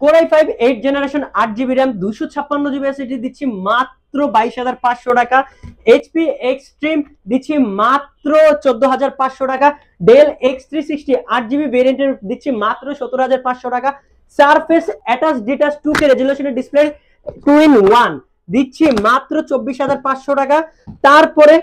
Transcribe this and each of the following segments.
Core i5 8 generation 8 GB RAM 256 GB SSD দিচ্ছি মাত্র 22,500 টাকা। এইচপি এক্সট্রিম দিচ্ছি মাত্র 14,500 টাকা। ডেল X360 8 জিবি ভেরিয়েন্টের দিচ্ছি মাত্র 17,500 টাকা। সারফেস অ্যাটাচ ডিটাচ 2K রেজুলেশনের ডিসপ্লে 2-in-1 দিচ্ছি মাত্র 24,500 টাকা। তারপরে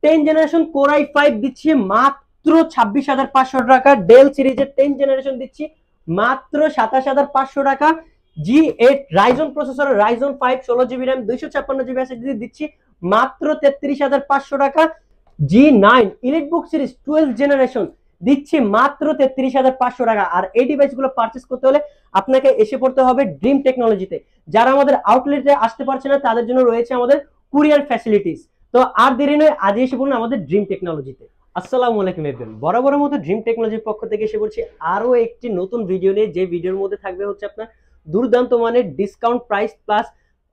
10 জেনারেশন Core i5 দিচ্ছি মাত্র 26,500 টাকা। ডেল সিরিজের 10 জেনারেশন দিচ্ছি মাত্র 27,500 টাকা। G8 Ryzen processor Ryzen 5 16 GB RAM 256 GB SSD দিচ্ছি মাত্র 33,500 টাকা। G9 ইলিটবুক সিরিজ 12 জেনারেশন দিচ্ছি মাত্র 33,500 টাকা। আর এই ডিভাইসগুলো পারচেজ করতে হলে আপনাকে এসে পড়তে হবে ড্রিম টেকনোলজিতে। যারা আমাদের আউটলেটে আসতে পারছে না তাদের জন্য রয়েছে আমাদের কুরিয়ার ফ্যাসিলিটিস। তো আর দেরি নয়, আজই এসে পড়ুন আমাদের ড্রিম টেকনোলজিতে। আসসালামু আলাইকুম এভরিওয়ান, বরাবরের মতো ড্রিম টেকনোলজির পক্ষ থেকে এসে পড়ছি আরো একটি নতুন ভিডিও নিয়ে। যে ভিডিওর মধ্যে থাকবে হচ্ছে আপনার দুর্দান্ত মানের ডিসকাউন্ট প্রাইস প্লাস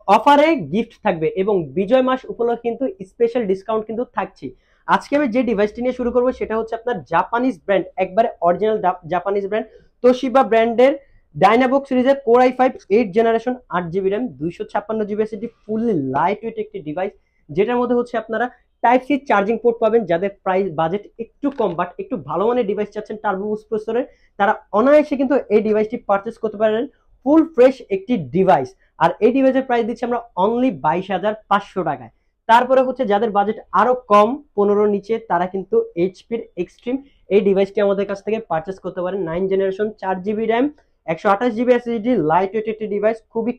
অফারে গিফট থাকবে এবং বিজয় মাস উপলক্ষে কিন্তু স্পেশাল ডিসকাউন্ট কিন্তু থাকছে। আজকে আমি যে ডিভাইসটি নিয়ে শুরু করবো সেটা হচ্ছে আপনার জাপানিজ ব্র্যান্ড, একবারে অরিজিনাল জাপানিজ ব্র্যান্ড তোশিবা ব্র্যান্ডের ডাইনাবুক সিরিজের Core i5 8 generation 8 GB RAM 256 GB SSD fully light weight একটি ডিভাইস, যেটার মধ্যে হচ্ছে আপনারা টাইপ সি চার্জিং পোর্ট পাবেন। যাদের প্রাইস বাজেট একটু কম বাট একটু ভালো মানের ডিভাইস চাচ্ছেন টার্বো বুস্ট প্রসেসরের, তারা অনায়াসে কিন্তু এই ডিভাইসটি পারচেস করতে পারেন। ফুল ফ্রেশ একটি ডিভাইস। আর এই ডিভাইসের প্রাইস দিচ্ছি আমরা অনলি 22,500 টাকায়। তারপরে হচ্ছে যাদের বাজেট আরো কম 15 নিচে, তারা কিন্তু এইচপির এক্সট্রিম এই ডিভাইসটি আমাদের কাছ থেকে পারচেস করতে পারেন। 9 generation 4 GB RAM 128 GB SSD light weight একটি ডিভাইস, খুবই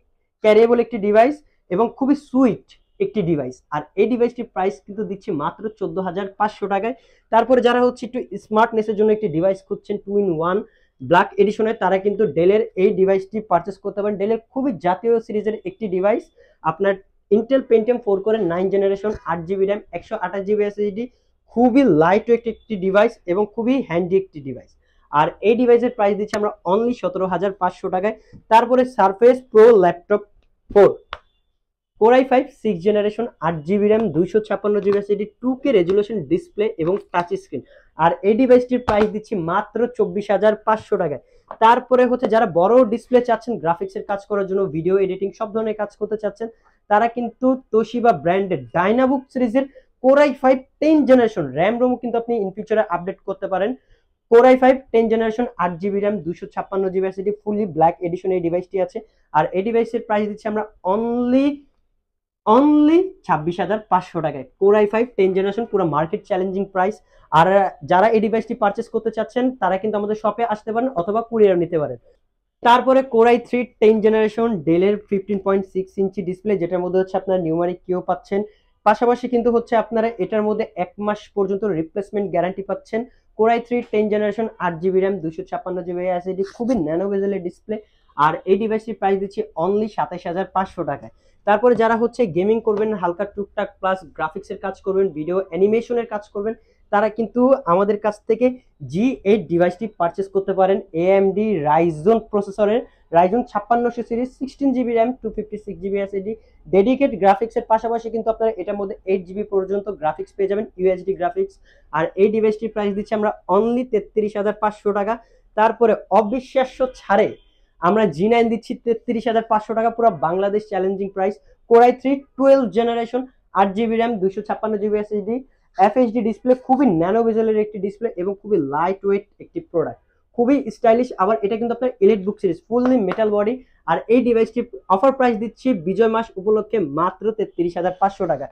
ক্যারিয়েবল একটি ডিভাইস এবং খুবই সুইট একটি ডিভাইস। আর এই ডিভাইসটির প্রাইস কিন্তু দিচ্ছি মাত্র 14,500 টাকায়। তারপরে যারা হচ্ছে একটু স্মার্টনেসের জন্য একটি ডিভাইস খুঁজছেন 2-in-1 ব্ল্যাক এডিশনে, তারা কিন্তু ডেলের এই ডিভাইসটি পারচেস করতে পারেন। ডেলের খুবই জাতীয় সিরিজের একটি ডিভাইস, আপনার ইন্টেল পেন্টিয়াম 4 করে 9 generation 8 GB RAM 128 GB SSD, খুবই লাইট ওয়েট একটি ডিভাইস এবং খুবই হ্যান্ডি একটি ডিভাইস। আর এই ডিভাইসের প্রাইস দিচ্ছি আমরা অনলি 17,500 টাকায়। তারপরে surface pro laptop 4 Core i5 6 generation 8 GB RAM 256 GB SSD 2K resolution display এবং টাচ স্ক্রিন। আর এই ডিভাইসটির প্রাইস দিচ্ছি মাত্র 24,500 টাকায়। তারপরে হচ্ছে যারা বড় ডিসপ্লে চাচ্ছেন গ্রাফিক্সের কাজ করার জন্য, ভিডিও এডিটিং সব ধরনের কাজ করতে চাচ্ছেন, তারা কিন্তু তোশিবা ব্র্যান্ডের ডাইনাবুক সিরিজের Core i5 10 generation RAM ROM কিন্তু আপনি ইন ফিউচারে আপডেট করতে পারেন। Core i5 10 generation 8 GB RAM 256 GB SSD fully black addition এই ডিভাইসটি আছে। আর এই ডিভাইসের প্রাইস দিচ্ছি আমরা অনলি 26,500 টাকায়। Core i5 10 জেনারেশন পুরো মার্কেট চ্যালেঞ্জিং প্রাইস। আর যারা এই ডিভাইসটি পারচেস করতে চাচ্ছেন তারা কিন্তু আমাদের শপে আসতে পারেন অথবা কুরিয়ার নিতে পারেন। তারপরে Core i3 10 জেনারেশন ডেলের 15.6 ইঞ্চি ডিসপ্লে, যেটার মধ্যে হচ্ছে আপনার নিউমারিক কিও পাচ্ছেন, পাশাপাশি কিন্তু হচ্ছে আপনারা এটার মধ্যে 1 মাস পর্যন্ত রিপ্লেসমেন্ট গ্যারান্টি পাচ্ছেন। Core i3 10 generation 8 GB RAM 256 GB SSD, খুবই ন্যানো বেজেলের ডিসপ্লে। আর এই ডিভাইসটির প্রাইস দিচ্ছি অনলি 27,500 টাকায়। তারপরে যারা হচ্ছে গেমিং করবেন, হালকা টুকটাক প্লাস গ্রাফিক্সের কাজ করবেন, ভিডিও অ্যানিমেশনের কাজ করবেন, তারা কিন্তু আমাদের কাছ থেকে G8 ডিভাইসটি পারচেস করতে পারেন। AMD রাইজন প্রসেসরের Ryzen 5600 series 16 GB RAM 256 GB SSD, dedicate গ্রাফিক্সের পাশাপাশি কিন্তু আপনারা এটার মধ্যে 8 জিবি পর্যন্ত গ্রাফিক্স পেয়ে যাবেন, ইউএসডি গ্রাফিক্স। আর এই ডিভাইসটির প্রাইস দিচ্ছি আমরা অনলি 33,500 টাকা। তারপরে অবিশ্বাস্য ছাড়ে আমরা G9 দিচ্ছি 33,500 টাকা, পুরো Bangladesh challenging price. Core i3 12 generation 8 GB RAM 256 GB SSD, FHD display, খুবই ন্যানো বেজেলের একটি ডিসপ্লে এবং খুবই লাইট ওয়েট একটি প্রোডাক্ট, খুবই স্টাইলিশ। আবার এটা কিন্তু আপনার EliteBook series fully metal body. আর এই ডিভাইসটি অফার প্রাইস দিচ্ছি বিজয় মাস উপলক্ষে মাত্র 33,500 টাকা।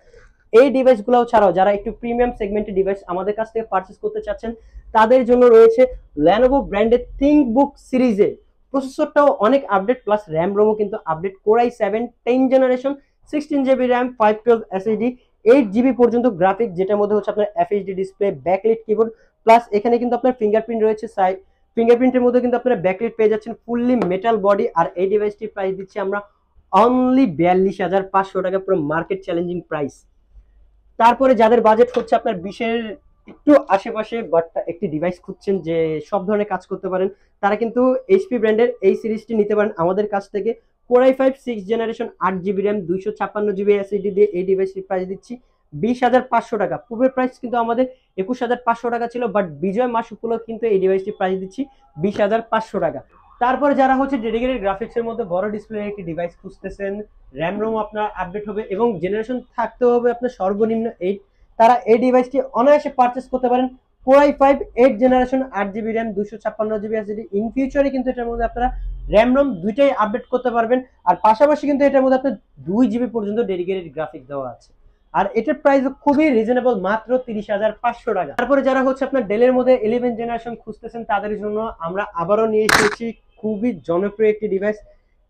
এই ডিভাইসগুলো ছাড়াও যারা একটু প্রিমিয়াম সেগমেন্টের ডিভাইস আমাদের কাছ থেকে পারচেস করতে চাচ্ছেন, তাদের জন্য রয়েছে Lenovo ব্র্যান্ডের থিংকবুক সিরিজে প্রসেসরটাও অনেক আপডেট প্লাস র্যাম রোমও কিন্তু update. Core i7 10 generation 16 GB RAM 512 SSD 8 GB পর্যন্ত গ্রাফিক, যেটার মধ্যে হচ্ছে আপনার FHD display, backlit keyboard plus এখানে কিন্তু আপনার ফিঙ্গারপ্রিন্ট রয়েছে। ফিঙ্গারপ্রিন্টের মধ্যে কিন্তু আপনারা ব্যাকলিট পেয়ে যাচ্ছেন, ফুললি মেটাল বডি। আর এই ডিভাইসটির প্রাইস দিচ্ছি আমরা অনলি 42,500 টাকা, পুরো মার্কেট চ্যালেঞ্জিং প্রাইস। তারপরে যাদের বাজেট হচ্ছে আপনার 20-এর একটু আশেপাশে বাট একটি ডিভাইস খুঁজছেন যে সব ধরনের কাজ করতে পারেন, তারা কিন্তু এইচপি ব্র্যান্ডের এই সিরিজটি নিতে পারেন আমাদের কাছ থেকে। Core i5 6 generation 8 GB RAM 256 GB SSD দিয়ে এই ডিভাইসটির প্রাইস দিচ্ছি 20,500 টাকা। পূর্বের প্রাইস কিন্তু আমাদের 21,500 টাকা ছিল, বাট বিজয় মাস উপলক্ষে কিন্তু এই ডিভাইসটির প্রাইস দিচ্ছি 20,500 টাকা। তারপরে যারা হচ্ছে ডেডিকেটেড গ্রাফিক্স এর মধ্যে বড় ডিসপ্লে একটি ডিভাইস খুঁজতেছেন, র্যাম রোম আপনার আপডেট হবে এবং জেনারেশন থাকতে হবে আপনার সর্বনিম্ন 8, তারা এই ডিভাইসটি অনায়াসে পারচেস করতে পারেন। Core i5 8 generation 8GB RAM 256GB SSD. In ফিউচারে কিন্তু এটার মধ্যে আপনারা র্যাম রোম দুইটাই আপডেট করতে পারবেন, আর পাশাপাশি কিন্তু এটার মধ্যে আপনার 2GB পর্যন্ত ডেডিকেটেড গ্রাফিক্স দেওয়া আছে। আর এটার প্রাইস খুবই রিজনেবল, মাত্র 30,500 টাকা। তারপরে যারা হচ্ছে আপনার ডেলের মধ্যে 11 জেনারেশন খুঁজতেছেন তাদের জন্য আমরা আবারও নিয়ে এসেছি খুবই জনপ্রিয় একটি device,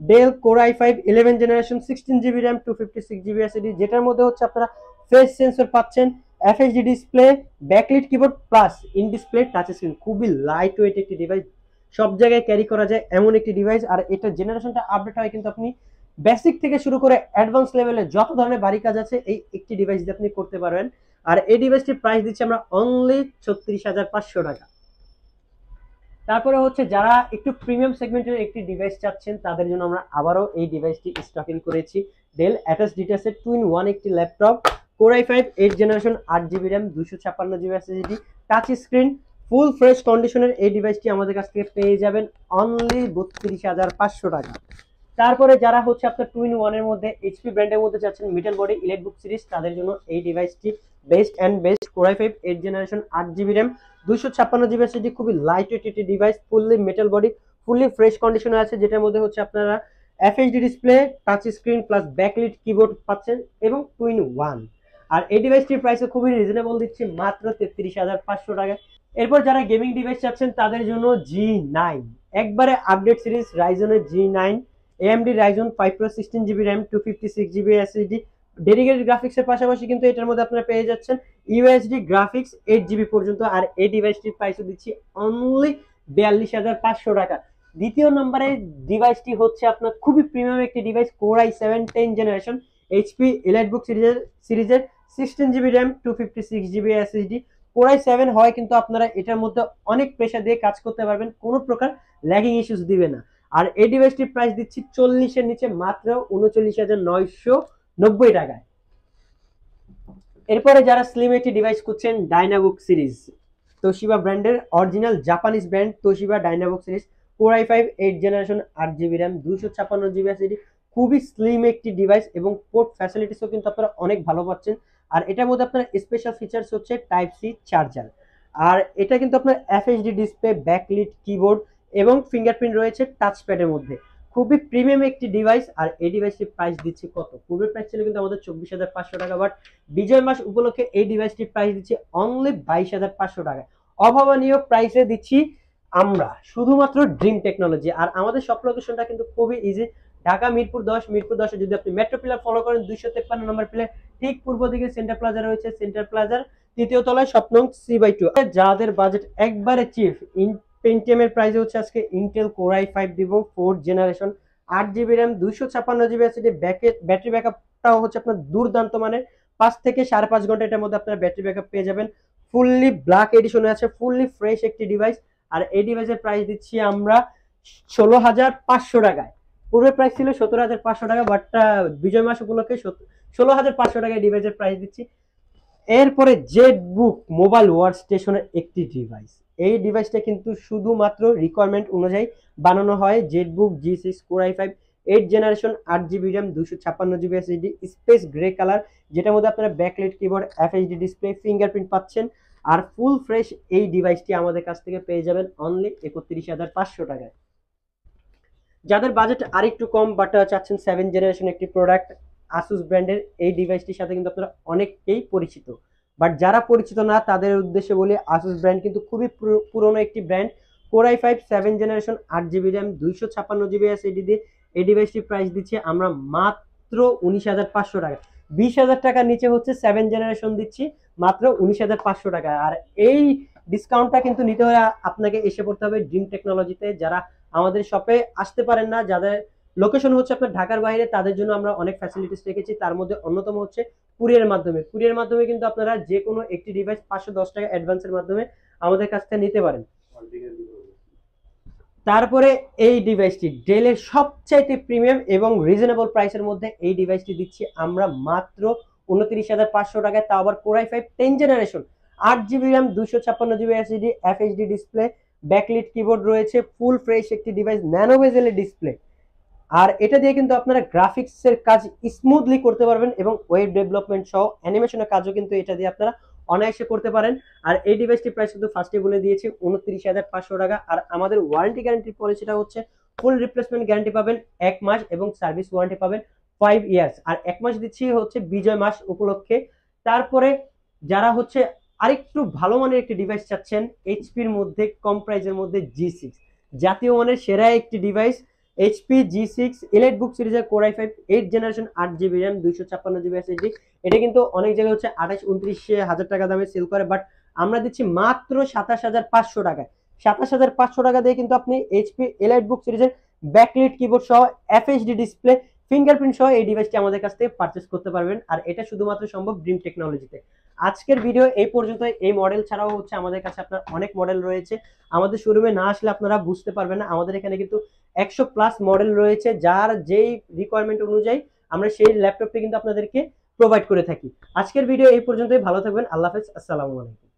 Dell Core i5 11 generation 16GB RAM 256GB SSD, যেটার মধ্যে হচ্ছে আপনারা ফেস সেন্সর পাচ্ছেন, FHD display, backlit keyboard plus in display touch screen. খুবই লাইট ওয়েট একটি ডিভাইস, সব জায়গায় ক্যারি করা যায় এমন একটি ডিভাইস। আর এটা জেনারেশনটা আপডেট হয় কিন্তু আপনি বেসিক থেকে শুরু করে অ্যাডভান্স লেভেলে যত ধরনের ভারী কাজ আছে এই একটি ডিভাইস দিয়ে আপনি করতে পারবেন। আর এই ডিভাইসটির প্রাইস দিচ্ছি আমরা অনলি 36,500 টাকা। তারপরে হচ্ছে যারা একটু প্রিমিয়াম সেগমেন্টের একটি ডিভাইস চাচ্ছেন তাদের জন্য আমরা আবারও এই ডিভাইসটি স্টকিং করেছি, ডেল অ্যাটাচ ডিটাসের 2-in-1 একটি laptop, Core i5 8 generation 8GB RAM 256GB SSD, touch screen, full fresh কন্ডিশনের এই ডিভাইসটি আমাদের কাছ থেকে পেয়ে যাবেন অনলি 32,500 টাকা। তারপরে যারা হচ্ছে আপনার 2-in-1 এর মধ্যে এইচপি ব্র্যান্ডের মধ্যে চাচ্ছেন মিডল বডি ইলেকট্রিক সিরিজ, তাদের জন্য এই ডিভাইসটি best and best. Core i5 8 generation 8GB RAM 256GB SSD, খুবই লাইট ওয়েট একটি device, fully metal body, fully fresh কন্ডিশনে আছে, যেটার মধ্যে হচ্ছে আপনারা FHD display, touch screen plus backlit keyboard পাচ্ছেন এবং 2-in-1। আর এই ডিভাইসটির প্রাইসও খুবই রিজনেবল দিচ্ছি, মাত্র 33,500 টাকা। এরপর যারা গেমিং ডিভাইস চাচ্ছেন তাদের জন্য G9 একবারে আপডেট সিরিজ, রাইজনের G9, AMD Ryzen 5 Pro 16GB RAM 256GB SSD, dedicated graphics এর পাশাপাশি কিন্তু এটার মধ্যে আপনারা পেয়ে যাচ্ছেন ইউএসডি গ্রাফিক্স 8GB পর্যন্ত। আর এই ডিভাইসটির প্রাইসও দিচ্ছি অনলি 42,500 টাকা। দ্বিতীয় নম্বরে ডিভাইসটি হচ্ছে আপনার খুবই প্রিমিয়াম একটি device, Core i7 10 generation HP EliteBook সিরিজের 16GB RAM 256GB SSD. Core i7 হয় কিন্তু আপনারা এটার মধ্যে অনেক প্রেসার দিয়ে কাজ করতে পারবেন, কোনো প্রকার ল্যাগিং ইস্যুস দিবে না। আর এই ডিভাইসটির প্রাইস দিচ্ছি 40-এর নিচে, মাত্র 39,990 টাকায়। এরপরে যারা স্লিম একটি ডিভাইস খুঁজছেন, ডাইনাবুক সিরিজ, তোশিবা ব্র্যান্ডের original Japanese brand Toshiba ডাইনাবুক series, Core i5 8 generation 8GB RAM 256GB SSD, খুবই স্লিম একটি ডিভাইস এবং পোর্ট ফ্যাসিলিটিসও কিন্তু আপনারা অনেক ভালো পাচ্ছেন। আর এটার মধ্যে আপনার স্পেশাল ফিচার্স হচ্ছে টাইপ সি চার্জার, আর এটা কিন্তু আপনার FHD ডিসপ্লে, ব্যাকলিট কিবোর্ড এবং ফিঙ্গারপ্রিন্ট রয়েছে টাচ প্যাডের মধ্যে, খুবই প্রিমিয়াম একটি ডিভাইস। আর এই ডিভাইসটির প্রাইস দিচ্ছি কত, পূর্বের প্রাইস ছিল কিন্তু আমাদের 24,500 টাকা, বাট বিজয় মাস উপলক্ষে এই ডিভাইসটির প্রাইস দিচ্ছি অনলি 22,500 টাকা। অভাবনীয় প্রাইসে দিচ্ছি আমরা শুধুমাত্র ড্রিম টেকনোলজি। আর আমাদের সব লোকেশনটা কিন্তু খুবই ইজি, ঢাকা মিরপুর 10, মিরপুর 10 যদি আপনি মেট্রো পিলার ফলো করেন 253 নম্বর পিলার ঠিক পূর্ব দিকে সেন্টার প্লাজা রয়েছে, সেন্টার প্লাজার তৃতীয় তলায় শপ নং C/2। যাদের বাজেট একবারে চিপ, পেন্টিয়াম এর প্রাইস হচ্ছে আজকে ইন্টেল Core i5 দিব 4 generation 8GB RAM 256GB SSD, battery ব্যাকআপটাও হচ্ছে আপনার দুর্দান্ত মানের, 5 থেকে 5.5 ঘন্টা এটার মধ্যে আপনার ব্যাটারি ব্যাকআপ পেয়ে যাবেন। ফুললি ব্ল্যাক এডিশনে আছে, ফুললি ফ্রেশ একটি ডিভাইস। আর এই ডিভাইসের প্রাইস দিচ্ছি আমরা 16,500 টাকায়, পূর্বের প্রাইস ছিল 17,500 টাকা, বাট বিজয় মাস উপলক্ষে 16,500 টাকায় ডিভাইসের প্রাইস দিচ্ছি। এরপরে জেটবুক মোবাইল ওয়ার্ক স্টেশনের একটি ডিভাইস, এই ডিভাইসটা কিন্তু শুধুমাত্র রিকোয়ারমেন্ট অনুযায়ী বানানো হয়, Jetbook G6 Core i5 8 generation 8GB RAM 256GB SSD, space grey colour, যেটার মধ্যে আপনারা backlight keyboard, FHD display, fingerprint পাচ্ছেন। আর ফুল ফ্রেশ এই ডিভাইসটি আমাদের কাছ থেকে পেয়ে যাবেন অনলি 31,500 টাকায়। যাদের বাজেট আরেকটু কম বাট চাচ্ছেন 7 জেনারেশন একটি প্রোডাক্ট, আসুস ব্র্যান্ডের এই ডিভাইসটির সাথে কিন্তু আপনারা অনেকেই পরিচিত, বাট যারা পরিচিত না তাদের উদ্দেশ্যে বলি আসুস ব্র্যান্ড কিন্তু খুবই পুরনো একটি brand. Core i5 7 generation 8GB RAM 256GB SSD দিয়ে এই ডিভাইসটির প্রাইস দিচ্ছি আমরা মাত্র 19,500 টাকা। 20,000 টাকার নিচে হচ্ছে 7 জেনারেশন দিচ্ছি মাত্র 19,500 টাকা। আর এই ডিসকাউন্টটা কিন্তু নিতে হলে আপনাকে এসে পড়তে হবে ড্রিম টেকনোলজিতে। যারা আমাদের শপে আসতে পারেন না, যাদের লোকেশন হচ্ছে আপনার ঢাকার বাইরে, তাদের জন্য আমরা অনেক ফ্যাসিলিটিস রেখেছি, তার মধ্যে অন্যতম হচ্ছে কুরিয়ারের মাধ্যমে কিন্তু আপনারা যে কোনো একটি ডিভাইস 510 টাকা অ্যাডভান্সের মাধ্যমে আমাদের কাছ থেকে নিতে পারেন। তারপরে এই ডিভাইসটি ডেলের সবচাইতে প্রিমিয়াম এবং রিজনেবল প্রাইসের মধ্যে এই ডিভাইসটি দিচ্ছি আমরা মাত্র 29,500 টাকায়, তাও আবার Core i5 10 generation 8GB RAM 256GB SSD, FHD display, backlit keyboard রয়েছে, ফুল ফ্রেশ একটি ডিভাইস, ন্যানো বেজেলের ডিসপ্লে। আর এটা দিয়ে কিন্তু আপনারা গ্রাফিক্সের কাজ স্মুথলি করতে পারবেন এবং ওয়েব ডেভেলপমেন্ট সহ অ্যানিমেশনের কাজও কিন্তু এটা দিয়ে আপনারা অনায়াসে করতে পারেন। আর এই ডিভাইসটির প্রাইস কিন্তু ফার্স্টে বলে দিয়েছি 29,500 টাকা। আর আমাদের ওয়ারেন্টি গ্যারান্টি পলিসিটা হচ্ছে ফুল রিপ্লেসমেন্ট গ্যারান্টি পাবেন 1 মাস এবং সার্ভিস ওয়ারেন্টি পাবেন 5 ইয়ার্স। আর 1 মাস দিচ্ছি হচ্ছে বিজয় মাস উপলক্ষে। তারপরে যারা হচ্ছে আরেকটু ভালো মানের একটি ডিভাইস চাচ্ছেন এইচপির মধ্যে কম প্রাইসের মধ্যে G6 জাতীয় মানের সেরা একটি ডিভাইস, HP G6 এলাইট বুক সিরিজের core i5 8 generation 8GB RAM 256GB SSD। এটা কিন্তু অনেক জায়গায় হচ্ছে 28-29 হাজার টাকা দামে সেল করে, বাট আমরা দিচ্ছি মাত্র 27,500 টাকায়। 27,500 টাকা দিয়ে কিন্তু আপনি HP এলাইট বুক সিরিজের ব্যাকলিট কিবোর্ড সহ FHD ডিসপ্লে, ফিঙ্গারপ্রিন্ট সহ এই ডিভাইসটি আমাদের কাছ থেকে পারচেস করতে পারবেন। আর এটা শুধুমাত্র সম্ভব ড্রিম টেকনোলজিতে। আজকের ভিডিও এই পর্যন্ত। এই মডেল ছাড়াও হচ্ছে আমাদের কাছে আপনার অনেক মডেল রয়েছে, আমাদের শোরুমে না আসলে আপনারা বুঝতে পারবেন না। আমাদের এখানে কিন্তু 100+ মডেল রয়েছে, যার যেই রিকোয়ারমেন্ট অনুযায়ী আমরা সেই ল্যাপটপটি কিন্তু আপনাদেরকে প্রোভাইড করে থাকি। আজকের ভিডিও এই পর্যন্তই। ভালো থাকবেন, আল্লাহ হাফেজ, আসসালামু আলাইকুম।